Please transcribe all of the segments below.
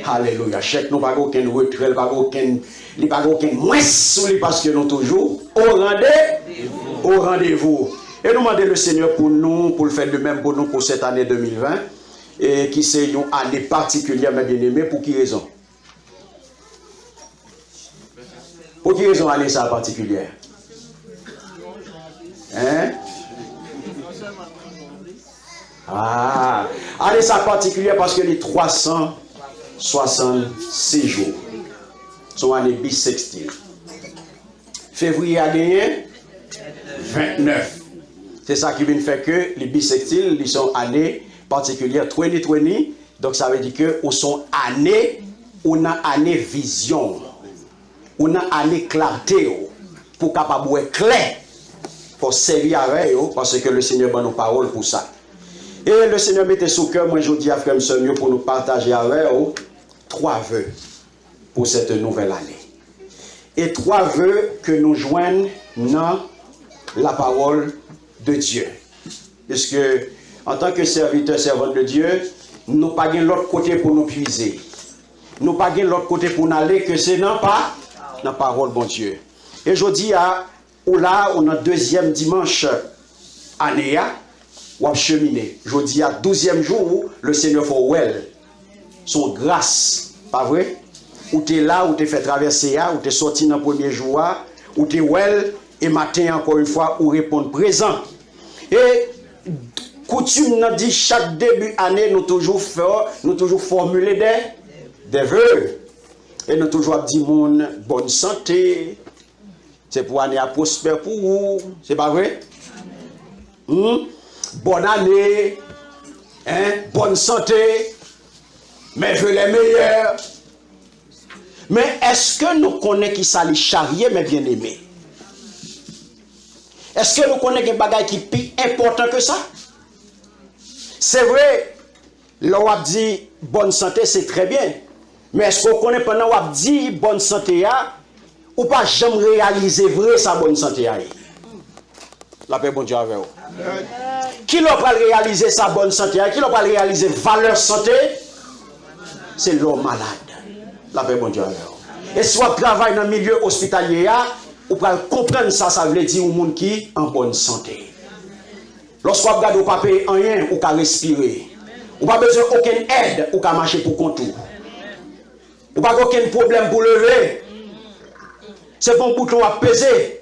Alléluia. Chèque nous pas aucun retrait, pas aucun moins parce que nous toujours au rendez-vous. Et nous demandons le Seigneur pour nous, pour le faire de même pour nous pour cette année 2020 et qui c'est une année particulière, mes bien-aimés. Pour qui raison? Pour qui raison année ça particulière? Hein? Ah, année ça particulière parce que les 366 jours sont année bissextile. Février a gagné 29. C'est ça qui vient faire que les bissextiles, ils sont année particulière 2020. Donc ça veut dire que on sont année, on a année vision, on a année clarté pour capable être clair pour servir avec eux parce que le Seigneur donne nos paroles pour ça. Et le Seigneur mettait sous cœur, moi je dis à frère Monsieur pour nous partager avec eux 3 vœux pour cette nouvelle année. Et 3 vœux que nous joignons dans la parole de Dieu. Parce que en tant que serviteur, servante de Dieu, nous n'avons pas l'autre côté pour nous puiser. Nous n'avons pas l'autre côté pour nous aller que c'est non pas la parole bon Dieu. Et je dis à là, on a 2e dimanche année, ou à cheminer. Je dis à 12e jour, le Seigneur fait well. Son grâce, pas vrai? Ou tu es là, ou tu fait traverser, ou tu es sorti dans le premier jour, ou tu es well, et matin encore une fois, ou répondre présent. Et coutume nous dit chaque début année, nous toujours formuler des vœux. Et nous toujours dit mon bonne santé. C'est pour année à prospère pour vous. C'est pas vrai? Bonne année, bonne santé, mais je veux les meilleurs. Mais est-ce que nous connaissons qui ça les charrier, mes bien-aimés? Est-ce que nous connaissons des bagages qui sont plus importants que ça? C'est vrai, l'on a dit bonne santé, c'est très bien. Mais est-ce qu'on connaît pendant qu'on a dit bonne santé, ou pas jamais réaliser vrai sa bonne santé? La paix, bon Dieu avec vous. Qui l'a pas réaliser sa bonne santé? Qui l'a pas réaliser valeur santé? C'est l'homme malade. La paix, bon Dieu avec vous. Et si on travaille dans le milieu hospitalier, on peut comprendre ça, ça veut dire au monde qui en bonne santé. Lorsqu'on regarde, on ne peut pas payer rien, on peut respirer. On n'a pas besoin d'aucune aide, on peut marcher pour contour. On n'a pas aucun problème pour lever. C'est bon bouton à peser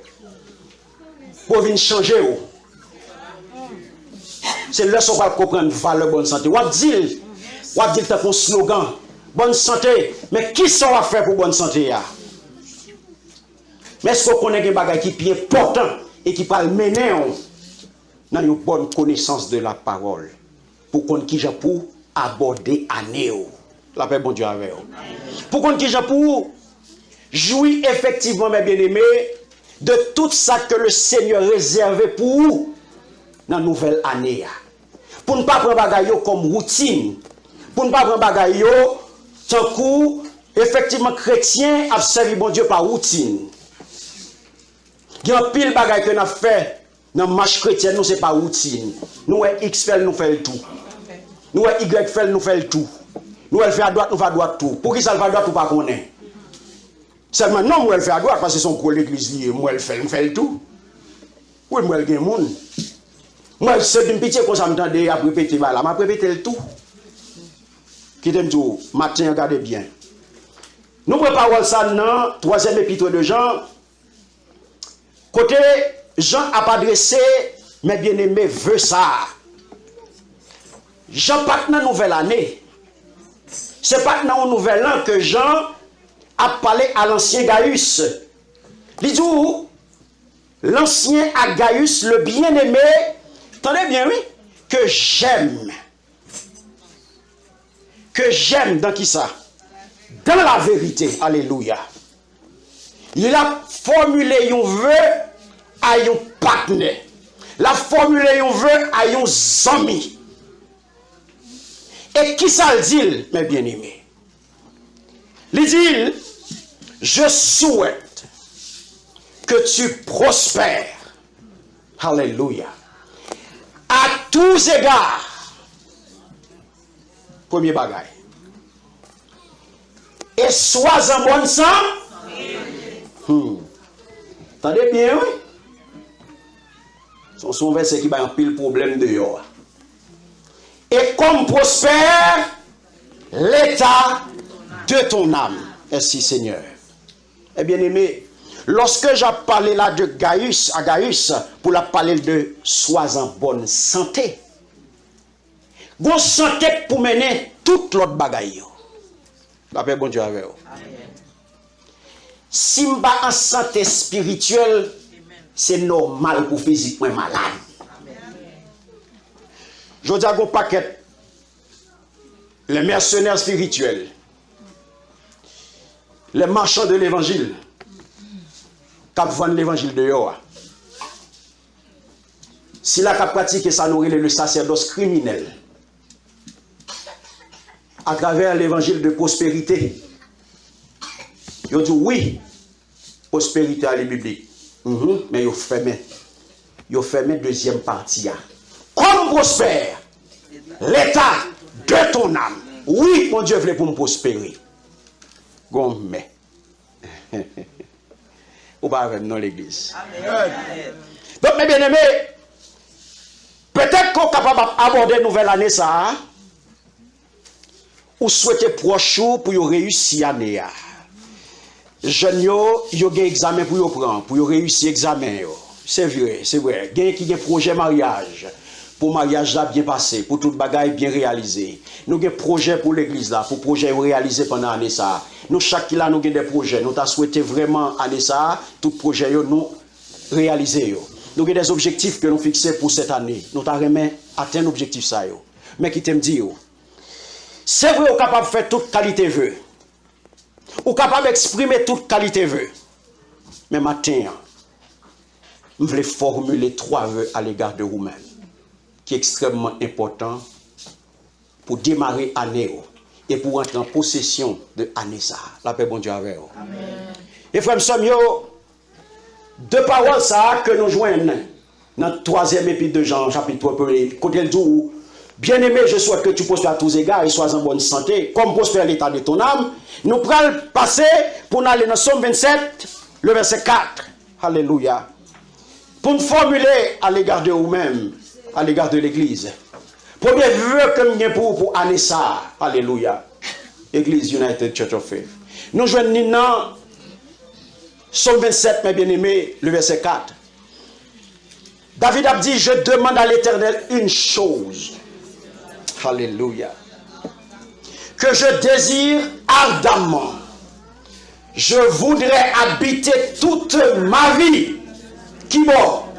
pour venir changer. C'est là qu'on va comprendre valeur bonne santé. On dit un slogan, bonne santé. Mais qui ça va faire pour bonne santé? Mais est-ce qu'on connaît des bagages qui sont importants et qui peuvent mener dans une bonne connaissance de la parole pour qu'on qui pour aborder année? La paix, bon Dieu avec vous. Pour qu'on qui pour jouir effectivement, mes bien-aimés, de tout ça que le Seigneur réservé pour vous dans la nouvelle année. Pour ne pas prendre bagaille comme routine. Pour ne pas prendre bagaille tant coup, effectivement, chrétien a servi bon Dieu par routine. Il y a un pile bagaille que nous avons fait dans la marche chrétienne, nous, ce n'est pas routine. Nous, X fait, nous fait le tout. Nous, Y fait, nous fait le tout. Nous, elle fait à droite, nous fait à droite tout. Pour qui ça fait à droite ou pas qu'on est? Seulement, non, moi, elle fait à droite parce que son gros l'église liée. Moi, elle fait le tout. Oui, moi, elle gagne le monde. Moi, c'est une pitié qu'on s'entend à répéter là. Je vais répéter le tout. Qui t'aime tout, matin, regardez bien. Nous préparons ça dans 3e épître de Jean. Côté, Jean a adressé, mes bien-aimés, veut ça. Jean part dans la nouvelle année. C'est pas dans un nouvel an que Jean a parlé à l'ancien Gaius. Il dit, l'ancien à Gaius, le bien-aimé, attendez bien, oui, que j'aime. Que j'aime dans qui ça? Dans la vérité. Alléluia. Il a formulé un vœu à un partenaire. Il a formulé un vœu à un ami. Et qui ça le dit, mes bien-aimés? Il dit, je souhaite que tu prospères. Alléluia. À tous égards. Premier bagaille. sois en bonne santé. Attendez bien, oui. Son verset qui va un pile problème de yo. Et comme prospère l'état de ton âme. Merci Seigneur. Eh bien aimé, lorsque j'ai parlé là de Gaius, à Gaius, pour la parler de sois en bonne santé. Bonne santé pour mener toute l'autre bagaille. La paix bon Dieu avec vous. Si je suis en santé spirituelle, c'est normal pour physiquement malade. Je dis à un paquet, les mercenaires spirituels, les marchands de l'évangile, qui vendent l'évangile de Yoa. Si la qui pratique ça, nous le sacerdoce criminel, à travers l'évangile de prospérité, ils dit oui, prospérité à la biblique. Mais ils ferment deuxième partie. Comme prospère l'état de ton âme. Oui, mon Dieu voulait pour me prospérer. Mais. Ou pas avec nous l'église. Donc, mes bien-aimés, peut-être qu'on est capable d'aborder une nouvelle année, ça. Ou souhaiter proche pour réussir l'année. Jeunes, ils ont un examen pour prendre, pour réussir l'examen. C'est vrai, c'est vrai. Il y a qui a un projet mariage. Pour mariage là bien passé, pour toute bagaille bien réalisé. Nous avons un projet pour l'église là, pour projet réalisé pendant l'année ça. Nous chaque là nous avons des projets. Nous avons souhaité vraiment année ça, tout projet nous réaliser. Nous avons des objectifs que nous fixés pour cette année. Nous avons atteint l'objectif ça. Mais qui t'aime dire, c'est vrai qu'on est capable de faire toute qualité vœux. On est capable d'exprimer toute qualité vœux. Mais matin, je voulais formuler 3 vœux à l'égard de vous-même, qui est extrêmement important pour démarrer l'année et pour entrer en possession de l'année ça. La paix bon Dieu avec vous. Et frère Samuel, 2 paroles ça que nous joignons dans le 3e épître de Jean, chapitre 1, côté le dit, bien-aimé, je souhaite que tu prospères à tous égards et sois en bonne santé, comme prospère l'état de ton âme. Nous prenons passer pour aller dans Somme 27, le verset 4. Alléluia. Pour nous formuler à l'égard de vous-même, à l'égard de l'église. Premier vœu que nous avons pour année ça. Alléluia. Église United Church of Faith. Nous joignons dans Somme 27, mes bien-aimés, le verset 4. David a dit, je demande à l'Éternel une chose. Alléluia. Que je désire ardemment. Je voudrais habiter toute ma vie. Qui mort?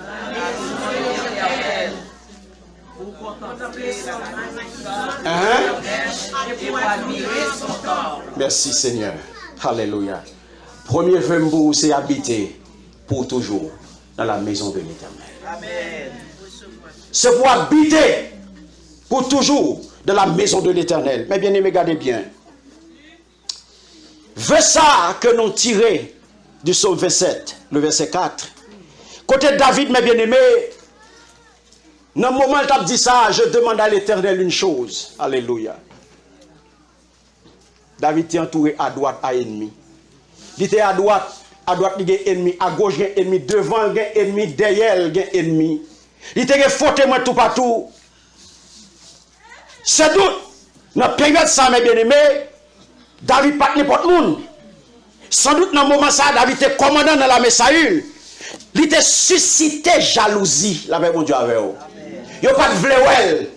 Merci Seigneur. Alléluia. Premier vœu, c'est habiter pour toujours dans la maison de l'Éternel. C'est pour habiter pour toujours dans la maison de l'Éternel. Mais bien aimé, regardez bien. Vœu ça que nous tirons du psaume 27, le verset 4. Côté David, mes bien-aimés, dans le moment où il dit ça, je demande à l'Éternel une chose. Alléluia. David est entouré à droite à ennemi. Il était à droite, il y a ennemi, à gauche, il y a ennemi, devant, il y a ennemi, derrière, il y a ennemi. Il était fauté moi tout partout. C'est doute, dans la période ça, mes bien-aimés, David pas n'importe monde. Sans doute dans le moment ça, David était commandant dans la Saül. Il était suscité jalousie. La paix mon Dieu avec vous. Il n'y a pas de vle.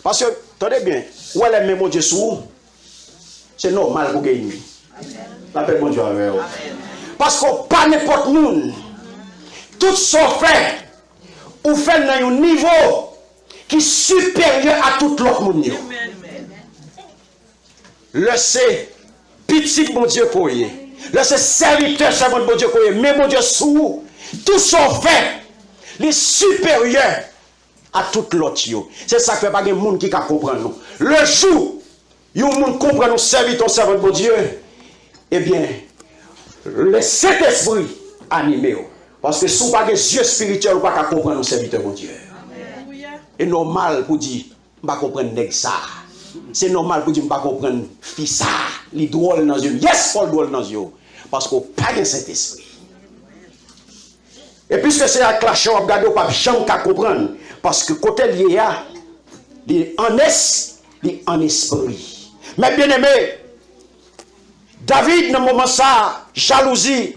Parce que, attendez bien, où est le mon Dieu sous? C'est normal pour gagner. La paix mon Dieu avec vous. Parce que pas n'importe monde. Tout ce fait, ou fait dans un niveau qui est supérieur à tout l'autre monde. Le c'est petit mon Dieu pour y. Le c'est serviteur servant de mon Dieu pour y. Mais mon Dieu sous tout son fait, les supérieurs à tout l'autre. C'est ça que fait pas de monde qui comprend nous. Le jour, il y a un monde qui comprend nous serviteur servant de mon Dieu, eh bien, le Saint-Esprit animé. Parce que si vous n'avez pas des yeux spirituels, vous ne pouvez pas comprendre nos serviteurs, mon Dieu. Et normal pour dire, je ne comprends pas ça. C'est normal pour dire pas comprendre fils ça, les drôles dans yeux. Yes, Paul drôle dans yeux parce qu'on pas de Saint-Esprit. Et puisque c'est à clasher, on regarde pas jamais qu'à comprendre parce que côté lié à en est, en esprit. Mais bien aimé, David dans le moment ça, jalousie.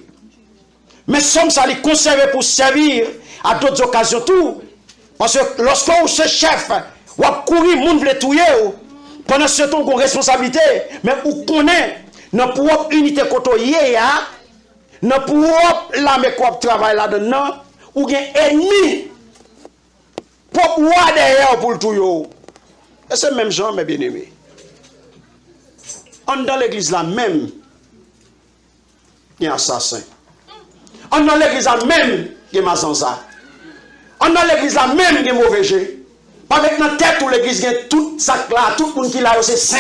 Mais somme ça les conserver pour servir à d'autres occasions tout. Parce que lorsque vous êtes chef, vous courir, le monde veut tuer. Pendant ce temps, vous avez responsabilité. Mais vous connaissez, dans propre unité côtoyée, dans propre l'armée qui travaille là-dedans, vous avez ennemi pour voir derrière pour le tout. Et c'est même genre, mes bien-aimés. Dans l'église là même, il y a un assassin. Dans l'église là même, il y a mazanza. Dans l'église là même, il y a mauvais jeu. Pas avec notre tête où l'église a tout ça là, tout le monde qui l'a, c'est saint.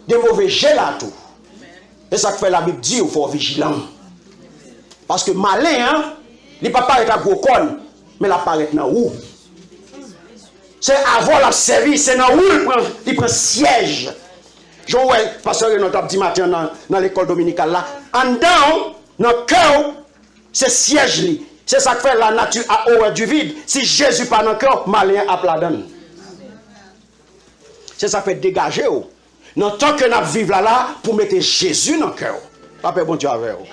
Il y a mauvais jeu là tout. Et ça fait la Bible dit qu'il faut être vigilant. Parce que malin, hein, il ne peut pas paraître à gros con, mais il apparaît dans où? C'est avant la service, c'est dans où il prend siège. Je vois, pasteur notre petit matin dans l'école dominicale là, en dedans, dans le cœur, c'est siège. C'est ça qui fait la nature à horreur du vide. Si Jésus pas dans le cœur, malin à la donne. C'est ça qui fait dégager. Dans tant que nous vivons là, pour mettre Jésus dans le cœur. Papa, bon Dieu avec vous.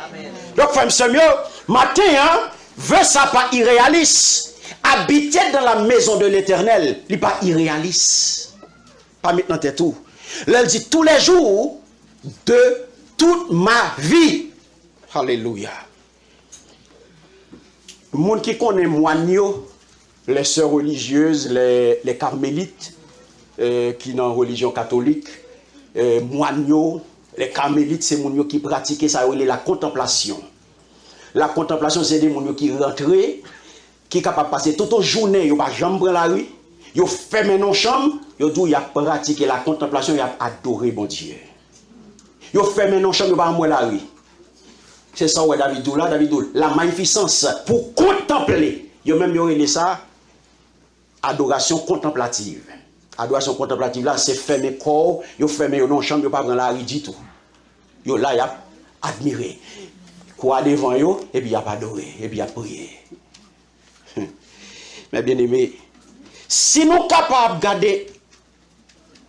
Donc, frère, c'est mieux. Matin, hein, veut ça pas irréaliste. Habiter dans la maison de l'Éternel, il n'est pas irréaliste. Pas maintenant tête tout. Là, il dit tous les jours de toute ma vie. Alléluia. Le monde qui connaît moigneux, les sœurs religieuses, les carmélites, qui sont en religion catholique, moigneux, les carmélites, c'est les gens qui pratiquent ça, la contemplation. La contemplation, c'est des gens qui rentrent, qui sont capables de passer toute la journée, ils ne vont pas jamais prendre la rue, ils ferment nos chambres, ils ont pratiqué la contemplation, ils ont adoré mon Dieu. Ils ferment nos chambres, ils ne vont pas la rue. C'est ça, ouais, David Doula, la magnificence pour contempler. Ils ont même eu ça, adoration contemplative. Adoration contemplative, là, c'est fermer corps, ils ferment nos chambres, ils ne vont pas prendre la rue du tout. Ils là, ils ont admiré. Quoi devant eux, et puis ils ont adoré, et puis ils ont prié. Mais bien aimé, si nous sommes capables de garder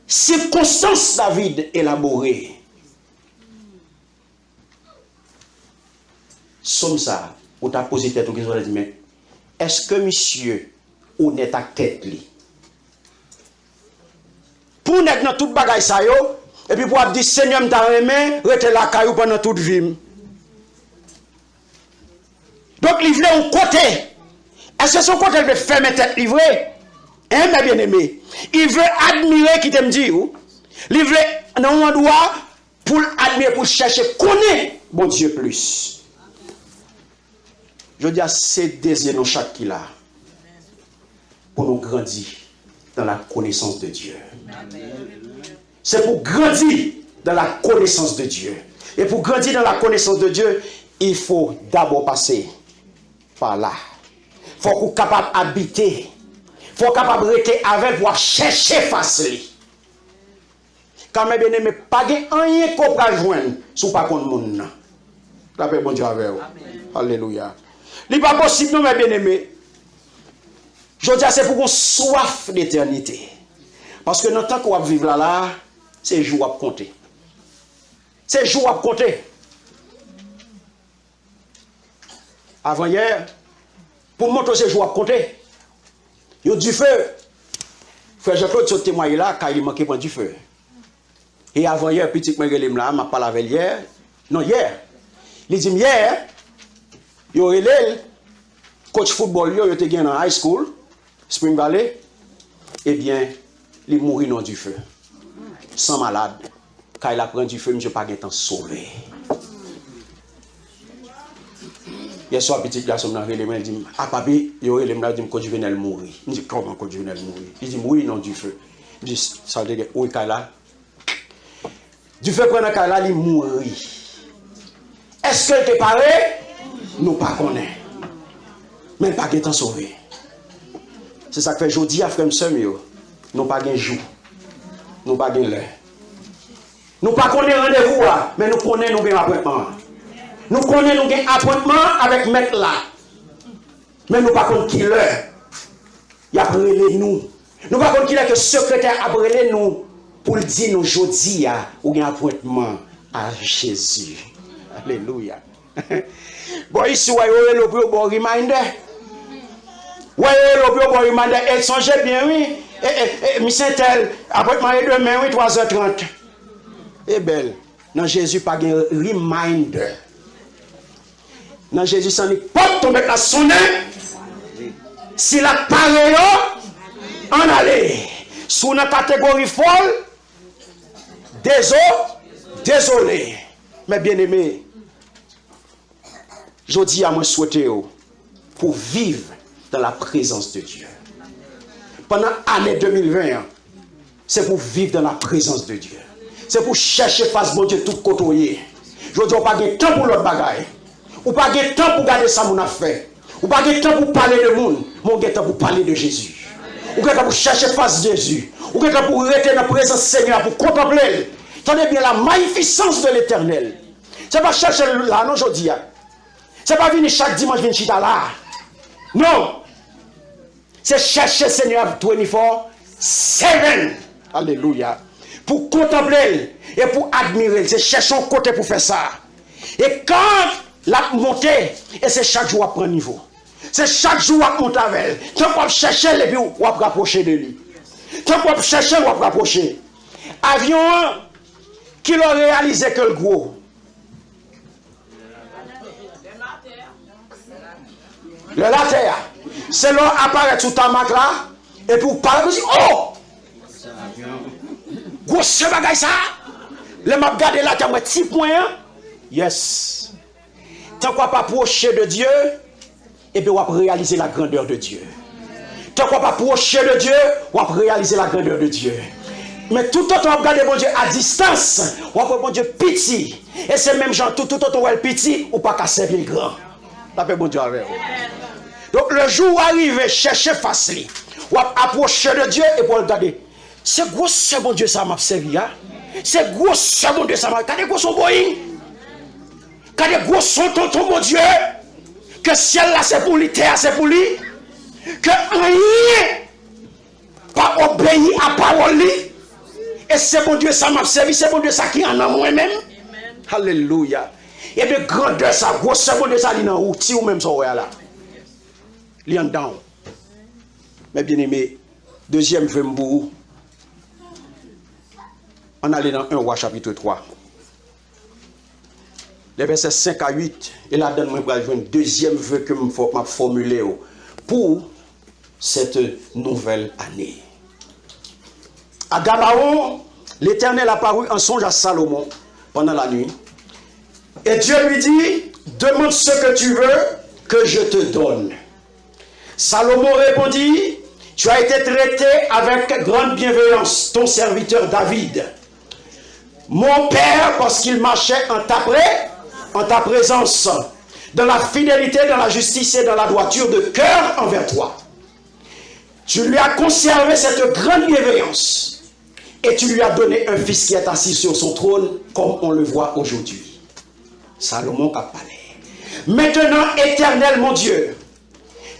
circonstances David élaborées, somme ça, on t'a posé tête, on t'a dit, mais est-ce que monsieur, on est à tête li? Pour nous dans toute bagaille ça yo, et puis pour dire Seigneur m'ta aimé, rete la caillou pendant toute vie. Donc il voulait un côté. Est-ce que son côté veut fermer tête livrée? Hein, mes bien-aimés? Il veut admirer qui t'aime dire. Il veut dans un endroit pour admirer, pour chercher, connaître bon Dieu plus. Je dis à ces désirs dans chaque qui là pour nous grandir dans la connaissance de Dieu. C'est pour grandir dans la connaissance de Dieu. Et pour grandir dans la connaissance de Dieu, il faut d'abord passer par là. Il faut qu'on soit capable d'habiter. Il faut qu'on soit capable de rester avec pour chercher facile. Quand mes bien-aimés, pas de rien qu'on peut joindre sous pas contre le monde. La paix, bon Dieu avec vous. Alléluia. Il n'est pas possible, non, mes bien-aimés. Je dis, c'est pour qu'on soif d'éternité. Parce que dans le temps qu'on va vivre là, c'est jour à compter. C'est jour à compter. Avant hier, pour montrer ces jours à compter, il y a du feu. Frère Jean-Claude se témoigne là, car il manquait pas du feu. Et avant hier, petit Miguel là, m'a parlé avec hier. Non, hier. Il dit hier, il y a eu coach football, il était gagné dans high school, Spring Valley. Eh bien, il mourit dans du feu. Sans malade. Quand il a pris du feu, je n'ai pas de temps sauvé. Hier soir, petit garçon m'a dit, ah papi, il y a dit, quand Juvenel mourir. Je dis, comment quand Juvenel mourir? Il dit, mourir dans du feu. Je dis, ça veut dire, oui, Kaila. Du feu prend Kaila, il mourit. Est-ce qu'il était paré? Nous ne pas connaissons. Mais pas de temps sauvé. C'est ça que fait aujourd'hui, frère, nous n'avons pas de jour nous pas l'heure. Nous pas connaissons rendez-vous, mais nous connaissons nous appointement. Nous connaissons nous appointement avec maître là. Mais nous pas connaissons qui l'heure. Il a brûlé nous. Nous pas connaissons qui est que secrétaire a brûlé nous pour dire nous aujourd'hui ou un appointement à Jésus. Alléluia. Bon ici vous voyez le plus bon reminder. Voyez le plus bon reminder. Et songez bien oui. Monsieur tel appointement est demain oui 3h30. Et belle. Non Jésus pas un reminder. Non Jésus s'en est pas tomber la sonner. Si la parole en aller sous une catégorie folle, désolé. Mais bien aimé, je dis à moi souhaiter pour vivre dans la présence de Dieu. Pendant l'année 2020, c'est pour vivre dans la présence de Dieu. C'est pour chercher face de Dieu tout côté. Je dis, on n'a pas de temps pour l'autre bagaille. On n'a pas de temps pour garder ça mon affaire. On n'a pas de temps pour parler de monde. Mais on a temps pour parler de Jésus. On a temps pour chercher face de Jésus. On a temps pour rester dans la présence du Seigneur, pour contempler. Tenez bien la magnificence de l'Éternel. Ce n'est pas chercher là, non, je dis. Ce n'est pas venir chaque dimanche, venir chita là. Non. C'est chercher le Seigneur 24/7. Alléluia. Pour contempler et pour admirer. C'est chercher un côté pour faire ça. Et quand la montée, et c'est chaque jour à prendre niveau. C'est chaque jour à monter avec elle. Tant qu'on chercher, et puis on va rapprocher de lui. Tant qu'on chercher, on va rapprocher. Avion qui l'a réalisé que le gros. Le later. C'est là apparaît tout en mac là. Et pour parler, oh! Gros ce bagage ça. Le m'a regardé là, t'as un petit point. Yes. Tant qu'on pas approcher de Dieu, et puis on va réaliser la grandeur de Dieu. Tant qu'on pas approcher de Dieu, on va réaliser la grandeur de Dieu. Mais tout autre on va regarder mon Dieu à distance, on va voir mon Dieu petit. Et c'est même genre tout autre on va le petit ou pas qu'à servir le grand. Tapez mon Dieu avec vous. Donc le jour où arrive, chercher facile, on va approcher de Dieu et pour regarder. C'est gros, c'est mon Dieu ça m'a servi. Hein? C'est gros, c'est mon Dieu ça m'a. Quand gros son Boeing, quand gros son tonton mon Dieu, que ciel là c'est pour lui, terre c'est pour lui, que rien pas obéi à parole lui. Et c'est mon Dieu ça m'a servi, c'est mon Dieu ça qui en a moi-même. Alléluia. Et bien grandeur ça, gros c'est mon Dieu ça, il est dans outil ou même ça là. Il est en dedans. Mais bien aimé, deuxième vembou. On allait dans 1 Roi chapitre 3. Les versets 5 à 8. Et là-dedans, je vais jouer un deuxième vœu que je vais formuler pour cette nouvelle année. À Gabaon, l'Éternel apparut en songe à Salomon pendant la nuit. Et Dieu lui dit, demande ce que tu veux que je te donne. Salomon répondit, tu as été traité avec grande bienveillance, ton serviteur David. Mon père, parce qu'il marchait en ta présence, dans la fidélité, dans la justice et dans la droiture de cœur envers toi. Tu lui as conservé cette grande bienveillance et tu lui as donné un fils qui est assis sur son trône comme on le voit aujourd'hui. Salomon a parlé. Maintenant, Éternel mon Dieu,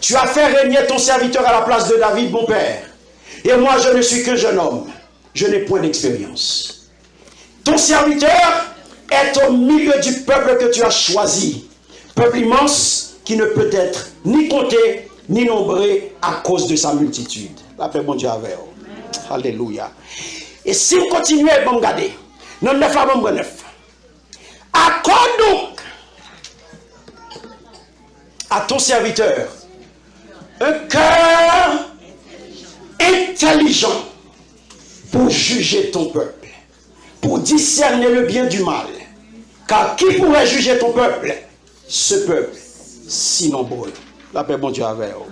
tu as fait régner ton serviteur à la place de David, mon père. Et moi, je ne suis qu'un jeune homme. Je n'ai point d'expérience. Ton serviteur est au milieu du peuple que tu as choisi. Peuple immense qui ne peut être ni compté, ni nombré à cause de sa multitude. La paix, mon Dieu, avec vous. Alléluia. Et si vous continuez à me regarder, non, 9 à 9. Accorde donc à ton serviteur un cœur intelligent pour juger ton peuple, pour discerner le bien du mal. Car qui pourrait juger ton peuple? Ce peuple si nombreux. La paix, bon Dieu, avec vous.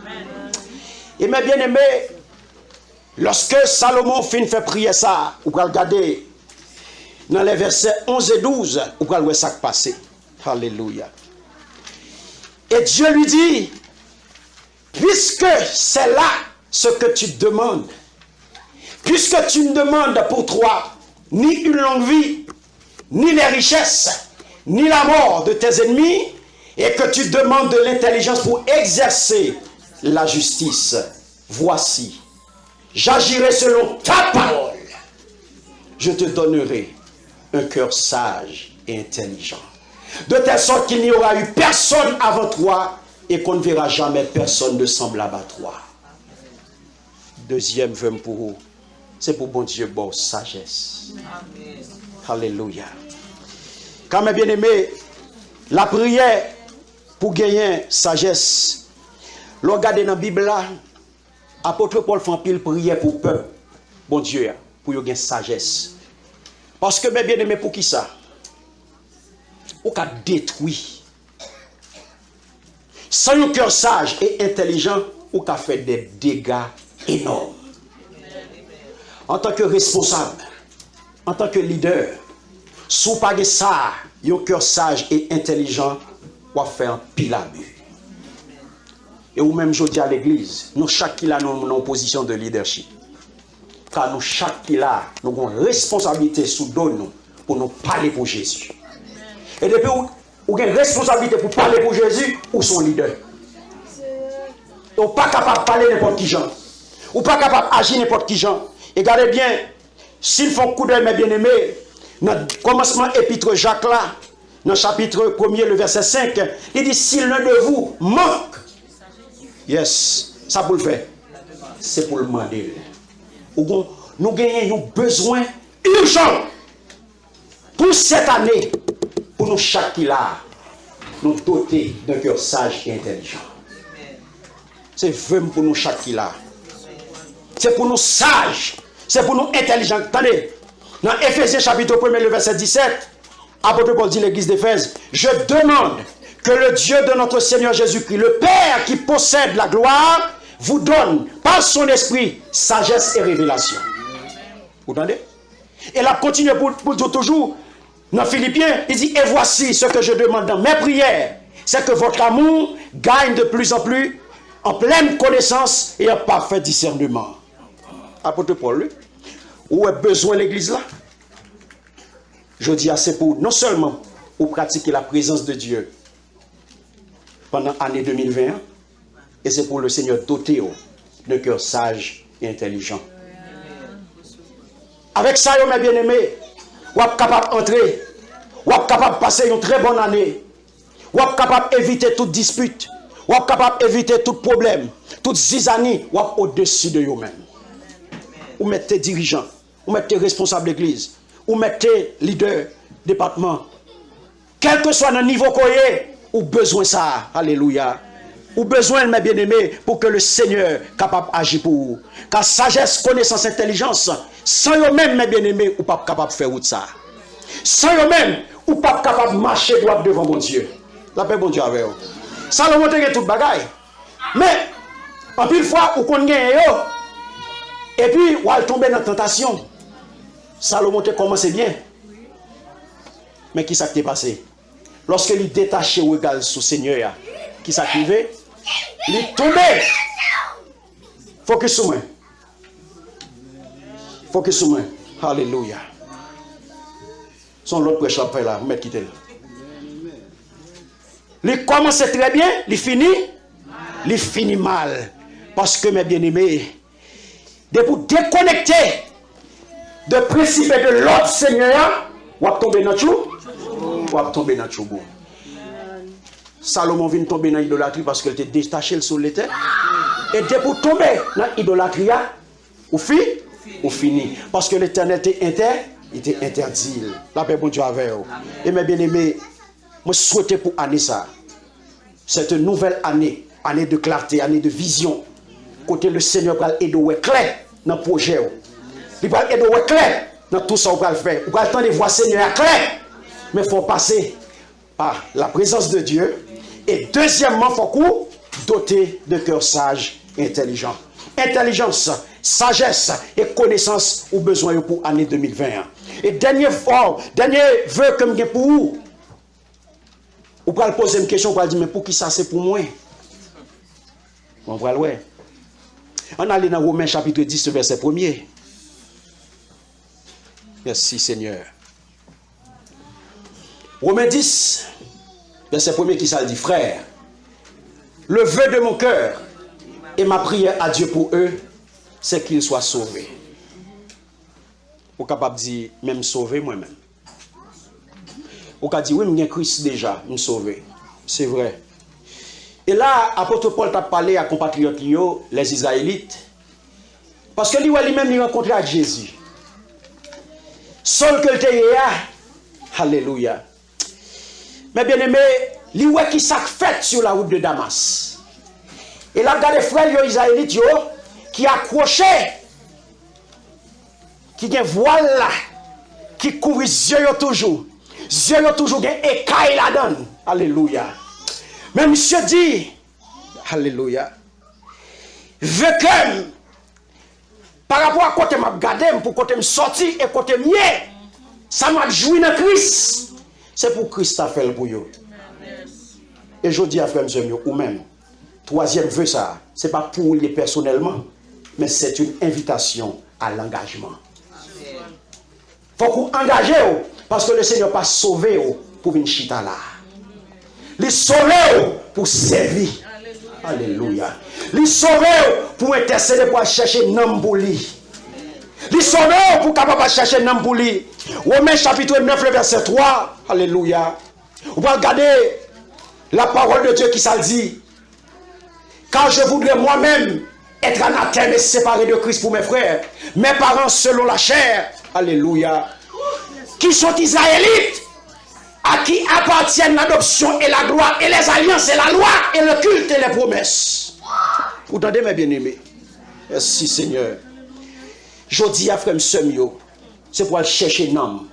Et mes bien-aimés, lorsque Salomon fait prier ça, vous pouvez regarder dans les versets 11 et 12, vous pouvez voir ça passer. Alléluia. Et Dieu lui dit, puisque c'est là ce que tu demandes, puisque tu ne demandes pour toi ni une longue vie, ni les richesses, ni la mort de tes ennemis, et que tu demandes de l'intelligence pour exercer la justice, voici, j'agirai selon ta parole. Je te donnerai un cœur sage et intelligent, de telle sorte qu'il n'y aura eu personne avant toi et qu'on ne verra jamais personne de semblable à toi. Deuxième vœu pour vous, c'est pour bon Dieu, bon sagesse. Amen. Alléluia. Quand mes bien-aimés, la prière pour gagner sagesse, regardez dans la Bible là, apôtre Paul fait pile prière pour peuple, bon Dieu, pour gagner sagesse. Parce que mes bien-aimés, pour qui ça? On a détruit. Sans un cœur sage et intelligent, on a fait des dégâts énormes. En tant que responsable, en tant que leader, si vous n'avez pas ça, un cœur sage et intelligent, on va faire un pile abus. Et ou même je dis à l'église, nous chaque qui a nos position de leadership. Car nous chaque qui a nous avons une responsabilité sous nous pour nous parler pour Jésus. Et depuis où vous avez une responsabilité pour parler pour Jésus, ou son leader. Vous n'êtes pas capable de parler n'importe qui gens. Vous n'êtes pas capable d'agir n'importe qui gens. Et regardez bien, s'ils font coup d'œil, mes bien-aimés, dans le commencement épître Jacques là, dans le chapitre 1er, le verset 5, il dit, si l'un de vous manque, yes, ça pour le faire, c'est pour le demander. Nous gagnons un besoin urgent pour cette année, pour nous chaque qui là, nous doter d'un cœur sage et intelligent. C'est vraiment pour nous chaque qui là. C'est pour nous sages, c'est pour nous intelligents. Attendez, dans Éphésiens chapitre 1, le verset 17, apôtre Paul dit l'église d'Éphèse, je demande que le Dieu de notre Seigneur Jésus-Christ, le Père qui possède la gloire, vous donne par son esprit sagesse et révélation. Vous entendez? Et là, continue pour dire toujours, dans Philippiens, il dit, et voici ce que je demande dans mes prières, c'est que votre amour gagne de plus en plus en pleine connaissance et en parfait discernement. Apôtre Paul, où est besoin l'église là? Je dis assez pour non seulement pour pratiquer la présence de Dieu pendant l'année 2021, et c'est pour le Seigneur doter d'un cœur sage et intelligent. Avec ça, mes bien-aimés, vous êtes capable d'entrer, vous êtes capable de passer une très bonne année, vous êtes capable d'éviter toute dispute, vous êtes capable d'éviter tout problème, toute zizanie, vous êtes au-dessus de vous-même. Vous mettez dirigeants, vous mettez responsables d'église, vous mettez leader, département, quel que soit le niveau qu'on est, vous avez besoin de ça. Alléluia. Ou besoin, mes bien-aimés, pour que le Seigneur soit capable d'agir pour vous. Car sagesse, connaissance, intelligence, sans eux-mêmes, mes bien-aimés, vous n'êtes pas capable de faire ça. Sans eux-mêmes, vous n'êtes pas capable de marcher droit devant mon Dieu. La paix, bon Dieu, avec vous. Ça le montre tout le bagaille. Mais, en plus, fois, vous connaissez, et puis, vous allez tomber dans la tentation. Ça le montre comment c'est bien. Mais qui s'est passé? Lorsque il détaché le regard sur le Seigneur, qui s'activait, il est tombé. Focus sur moi. Focus sur moi. Alléluia. Son l'autre prêche après là, vous mettez quitter. Il commence très bien, il finit mal. Parce que mes bien-aimés, de vous déconnecter de principe et de l'autre Seigneur, vous allez tomber dans le chou. Vous allez tomber dans le chou. Salomon vient tomber dans l'idolâtrie parce qu'il était détaché sur l'éther. Et dès pour tomber dans l'idolâtrie, vous finissez. Parce que l'éternel était interdit. La paix, bon Dieu, avec vous. Et mes bien-aimés, je souhaite pour année ça. Cette nouvelle année, année de clarté, année de vision. Côté le Seigneur va aider au clair dans le projet. Il va aider au clair dans tout ça qu'on va faire. Vous allez attendre de voir le Seigneur clair. Mais il faut passer par la présence de Dieu. Et deuxièmement, il faut doter de cœur sage et intelligent. Intelligence, sagesse et connaissance au besoin pour l'année 2021. Et dernier vœu que j'ai pour vous. Vous pouvez poser une question, vous pouvez dire, mais pour qui ça c'est pour moi? On va le voir. On allait dans Romains chapitre 10, verset 1er. Merci Seigneur. Romains 10, verset 1er qui ça dit, frère, le vœu de mon cœur et ma prière à Dieu pour eux, c'est qu'ils soient sauvés. Vous êtes capable de dire, même sauvé moi-même. Vous êtes dit, oui, je suis Christ déjà, je suis sauvé. C'est vrai. Et là, apôtre Paul t'a parlé à compatriotes, les Israélites, parce que lui-même, il rencontré à Jésus. Seul que le théâtre, alléluia. Mais bien aimé, lui qui s'est fait sur la route de Damas. Et là, regardez les frères Israélites qui accrochaient, qui ont voile là, qui couvrent les yeux toujours. Les yeux toujours des écailles là-dedans. Alléluia. Mais monsieur dit, alléluia, veux que, par rapport à côté m'a gardé, pour côté me sorti et côté mieux, ça m'a joui dans Christ. C'est pour Christ a fait le bouillon. Et je dis à frère Mzemio, ou même, troisième vœu ça, c'est pas pour lui personnellement, mais c'est une invitation à l'engagement. Faut qu'on engage, parce que le Seigneur pas sauvé pour une chita là. Il sauvé pour servir. Alléluia. Il sauvé pour intercéder, pour chercher Nambouli. Il sauvé pour capable chercher Nambouli. Romains chapitre 9, verset 3. Alléluia. Vous pouvez regarder la parole de Dieu qui s'en dit. Car je voudrais moi-même être anathème et séparé de Christ pour mes frères, mes parents selon la chair. Alléluia. Qui sont israélites, à qui appartiennent l'adoption et la gloire, et les alliances et la loi, et le culte et les promesses. Vous entendez mes bien-aimés? Merci Seigneur. Je dis à frère Semio, c'est pour aller chercher un homme.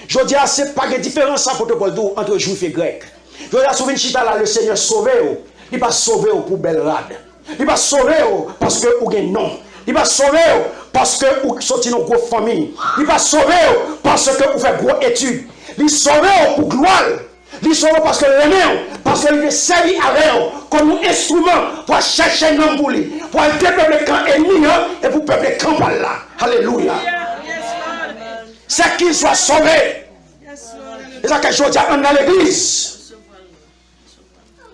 Je dis à c'est pas de différence entre juifs et grecs. Je dis à souvenir chita là, le Seigneur sauvé, il va sauver pour belle rade. Il va sauver parce que vous avez un nom. Il va sauver parce que vous sortez dans une grosse famille. Il va sauver parce que vous faites gros études. Il sauve pour gloire. Il sauve parce que l'aimez, parce qu'il est servi avec comme un instrument pour chercher un homme pour lui, pour dépeupler le camp ennemi et pour peupler le camp par là. Alléluia. C'est qu'il soit sauvé. C'est ça que je dis dans l'église.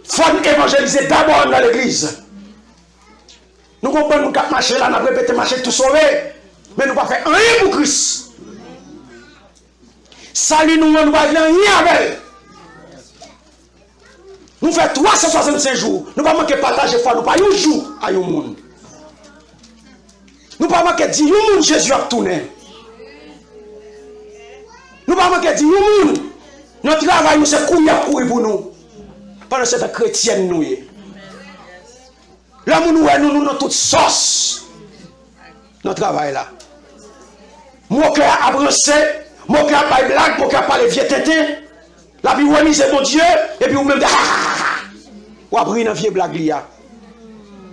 Il faut évangéliser d'abord dans l'église. Nous comprenons que nous marcher là, nous répétons marcher tout sauvé. Mais nous ne pouvons pas faire rien pour Christ. Salut nous, nous ne pouvons pas faire rien avec. Nous faisons 365 jours. Nous ne pouvons pas partager foi. Nous ne pouvons pas un jour à un monde. Nous ne pouvons pas dire un monde Jésus a tourné. Nous ne pouvons pas dire un monde. Notre travail, c'est courir pour nous. Pendant cette chrétienne, nous. Là, nous avons toute sauce. Notre travail là. Mon cœur a brassé. Mon cœur a pas de blague. Mon cœur a pas de vieux tétés. La vie, oui, c'est mon Dieu. Et puis, vous même, vous avez pris une vieille blague là.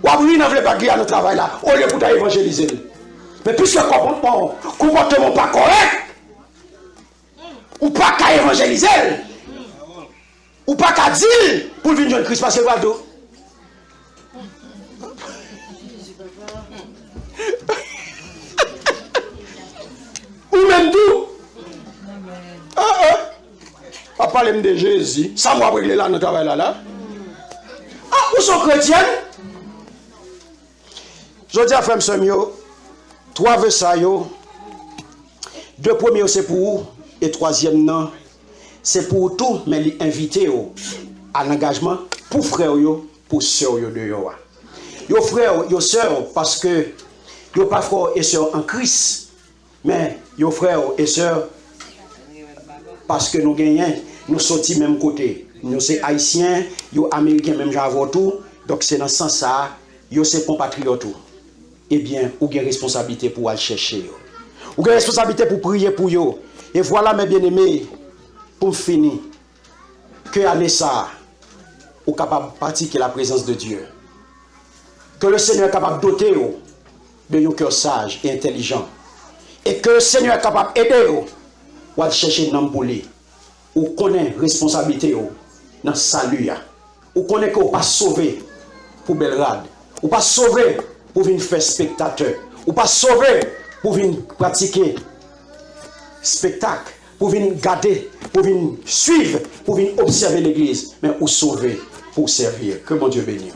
Vous avez pris une vieille blague là, notre travail là. Au lieu pour évangéliser. Mais puisque le comportement pas correct, ou pas qu'à évangéliser, ou pas qu'à dire pour venir de Christ, parce que le do. Ou même tout. Pas parler de Jésus. Ça m'a réglé là, notre travail là. Ah, où sont chrétiens? Je dis à frère Semio, 3 vœux ça yo. 2 premiers c'est pour vous, et 3e non, c'est pour tout, mais les inviter à l'engagement pour frère yo, pour sœur yo de yo. Yo frère, yo sœur, parce que yo pas frère et sœur en Christ, mais yo frère et sœur parce que nous gagnons, nous sortis même côté. Nous sommes haïtiens, yo américains même j'avais tout, donc c'est dans ce sens ça, yo c'est compatriotes. Eh bien, vous avez une responsabilité pour aller chercher. Vous avez une responsabilité pour prier pour eux. Et voilà mes bien-aimés, pour finir, que année ça, vous êtes capable de pratiquer la présence de Dieu. Que le Seigneur est capable de doter de un cœur sage et intelligent. Et que le Seigneur est capable d'aider ou à chercher un homme pour lui. Ou connaît la responsabilité dans le salut. Ou connaît que vous pas sauvé pour Belgrade. Ou pas sauvé pour venir faire spectateur. Ou pas sauvé pour venir pratiquer spectacle, pour venir garder, pour venir suivre, pour venir observer l'église, mais pour sauver, pour servir. Que mon Dieu bénisse.